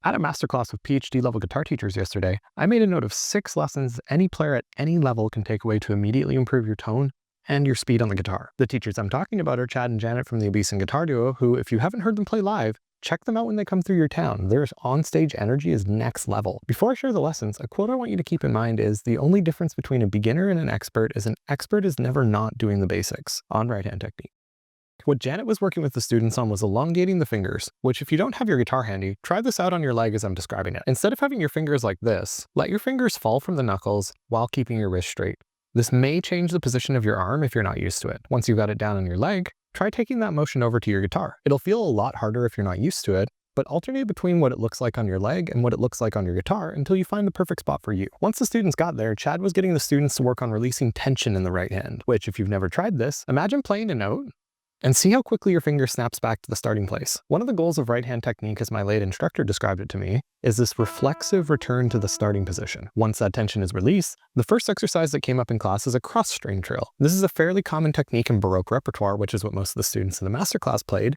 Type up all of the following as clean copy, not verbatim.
At a masterclass with PhD level guitar teachers yesterday, I made a note of 6 lessons any player at any level can take away to immediately improve your tone and your speed on the guitar. The teachers I'm talking about are Chad and Janet from the Ibison guitar duo, who, if you haven't heard them play live, check them out when they come through your town. Their onstage energy is next level. Before I share the lessons, a quote I want you to keep in mind is the only difference between a beginner and an expert is never not doing the basics on right-hand technique. What Janet was working with the students on was elongating the fingers, which if you don't have your guitar handy, try this out on your leg as I'm describing it. Instead of having your fingers like this, let your fingers fall from the knuckles while keeping your wrist straight. This may change the position of your arm if you're not used to it. Once you've got it down on your leg, try taking that motion over to your guitar. It'll feel a lot harder if you're not used to it, but alternate between what it looks like on your leg and what it looks like on your guitar until you find the perfect spot for you. Once the students got there, Chad was getting the students to work on releasing tension in the right hand, which if you've never tried this, imagine playing a note and see how quickly your finger snaps back to the starting place. One of the goals of right-hand technique, as my late instructor described it to me, is this reflexive return to the starting position. Once that tension is released, the first exercise that came up in class is a cross-string trill. This is a fairly common technique in Baroque repertoire, which is what most of the students in the masterclass played.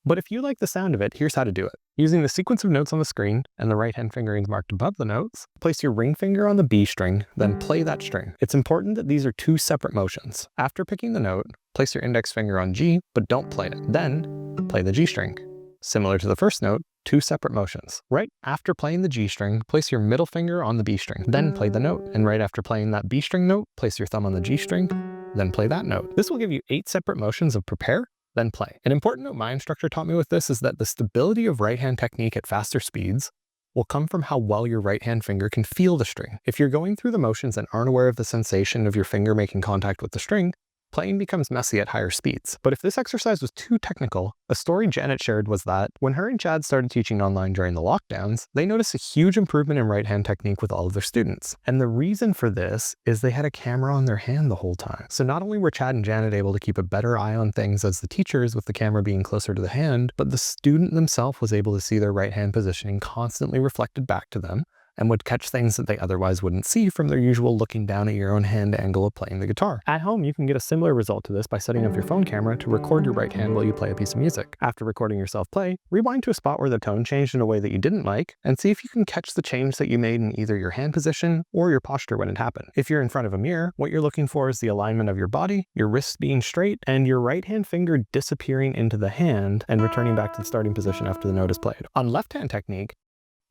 But if you like the sound of it, here's how to do it. Using the sequence of notes on the screen and the right-hand fingerings marked above the notes, place your ring finger on the B string, then play that string. It's important that these are 2 separate motions. After picking the note, place your index finger on G, but don't play it. Then, play the G string. Similar to the first note, 2 separate motions. Right after playing the G string, place your middle finger on the B string, then play the note. And right after playing that B string note, place your thumb on the G string, then play that note. This will give you 8 separate motions of prepare, then play. An important note my instructor taught me with this is that the stability of right-hand technique at faster speeds will come from how well your right-hand finger can feel the string. If you're going through the motions and aren't aware of the sensation of your finger making contact with the string, playing becomes messy at higher speeds. But if this exercise was too technical, a story Janet shared was that when her and Chad started teaching online during the lockdowns, they noticed a huge improvement in right-hand technique with all of their students. And the reason for this is they had a camera on their hand the whole time. So not only were Chad and Janet able to keep a better eye on things as the teachers with the camera being closer to the hand, but the student themselves was able to see their right-hand positioning constantly reflected back to them and would catch things that they otherwise wouldn't see from their usual looking down at your own hand angle of playing the guitar. At home, you can get a similar result to this by setting up your phone camera to record your right hand while you play a piece of music. After recording yourself play, rewind to a spot where the tone changed in a way that you didn't like, and see if you can catch the change that you made in either your hand position or your posture when it happened. If you're in front of a mirror, what you're looking for is the alignment of your body, your wrists being straight, and your right hand finger disappearing into the hand and returning back to the starting position after the note is played. On left-hand technique,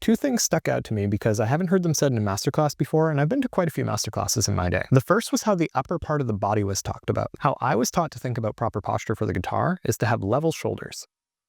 2 things stuck out to me because I haven't heard them said in a masterclass before, and I've been to quite a few masterclasses in my day. The first was how the upper part of the body was talked about. How I was taught to think about proper posture for the guitar is to have level shoulders.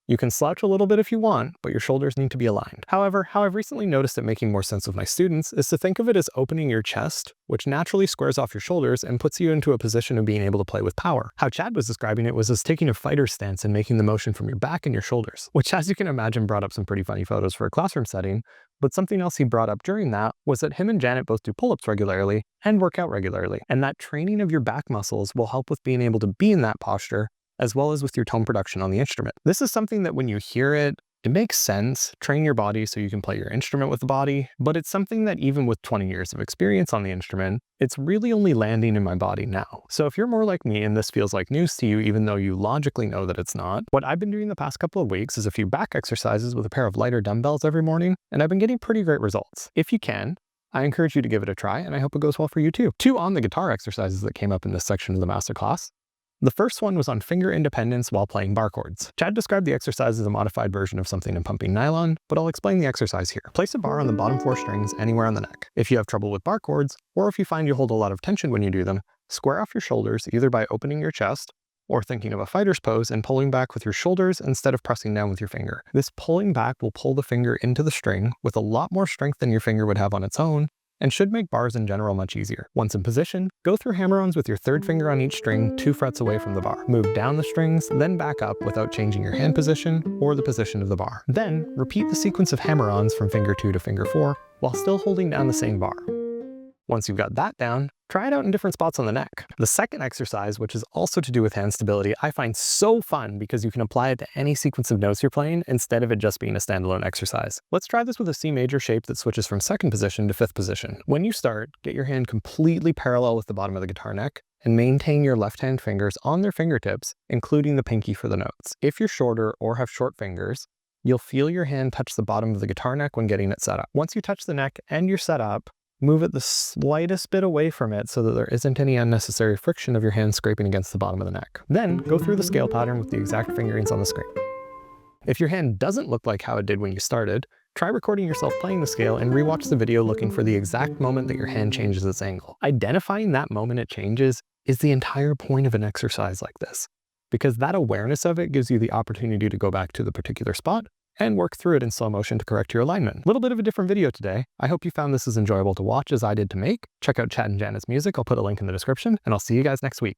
You can slouch a little bit if you want, but your shoulders need to be aligned. However, how I've recently noticed it making more sense with my students is to think of it as opening your chest, which naturally squares off your shoulders and puts you into a position of being able to play with power. How Chad was describing it was as taking a fighter stance and making the motion from your back and your shoulders, which as you can imagine brought up some pretty funny photos for a classroom setting. But something else he brought up during that was that him and Janet both do pull-ups regularly and work out regularly. And that training of your back muscles will help with being able to be in that posture as well as with your tone production on the instrument. This is something that when you hear it, it makes sense. Train your body so you can play your instrument with the body, but it's something that even with 20 years of experience on the instrument, it's really only landing in my body now. So if you're more like me and this feels like news to you, even though you logically know that it's not, what I've been doing the past couple of weeks is a few back exercises with a pair of lighter dumbbells every morning, and I've been getting pretty great results. If you can, I encourage you to give it a try, and I hope it goes well for you too. 2 on the guitar exercises that came up in this section of the masterclass. The first one was on finger independence while playing bar chords. Chad described the exercise as a modified version of something in pumping nylon, but I'll explain the exercise here. Place a bar on the bottom 4 strings anywhere on the neck. If you have trouble with bar chords, or if you find you hold a lot of tension when you do them, square off your shoulders either by opening your chest or thinking of a fighter's pose and pulling back with your shoulders instead of pressing down with your finger. This pulling back will pull the finger into the string with a lot more strength than your finger would have on its own, and should make bars in general much easier. Once in position, go through hammer-ons with your 3rd finger on each string 2 frets away from the bar. Move down the strings, then back up without changing your hand position or the position of the bar. Then, repeat the sequence of hammer-ons from finger 2 to finger 4 while still holding down the same bar. Once you've got that down, try it out in different spots on the neck. The second exercise, which is also to do with hand stability, I find so fun because you can apply it to any sequence of notes you're playing instead of it just being a standalone exercise. Let's try this with a C major shape that switches from 2nd position to 5th position. When you start, get your hand completely parallel with the bottom of the guitar neck and maintain your left hand fingers on their fingertips, including the pinky for the notes. If you're shorter or have short fingers, you'll feel your hand touch the bottom of the guitar neck when getting it set up. Once you touch the neck and you're set up, move it the slightest bit away from it so that there isn't any unnecessary friction of your hand scraping against the bottom of the neck. Then go through the scale pattern with the exact fingerings on the screen. If your hand doesn't look like how it did when you started, try recording yourself playing the scale and rewatch the video looking for the exact moment that your hand changes its angle. Identifying that moment it changes is the entire point of an exercise like this, because that awareness of it gives you the opportunity to go back to the particular spot and work through it in slow motion to correct your alignment. A little bit of a different video today. I hope you found this as enjoyable to watch as I did to make. Check out Chad and Janet's music. I'll put a link in the description, and I'll see you guys next week.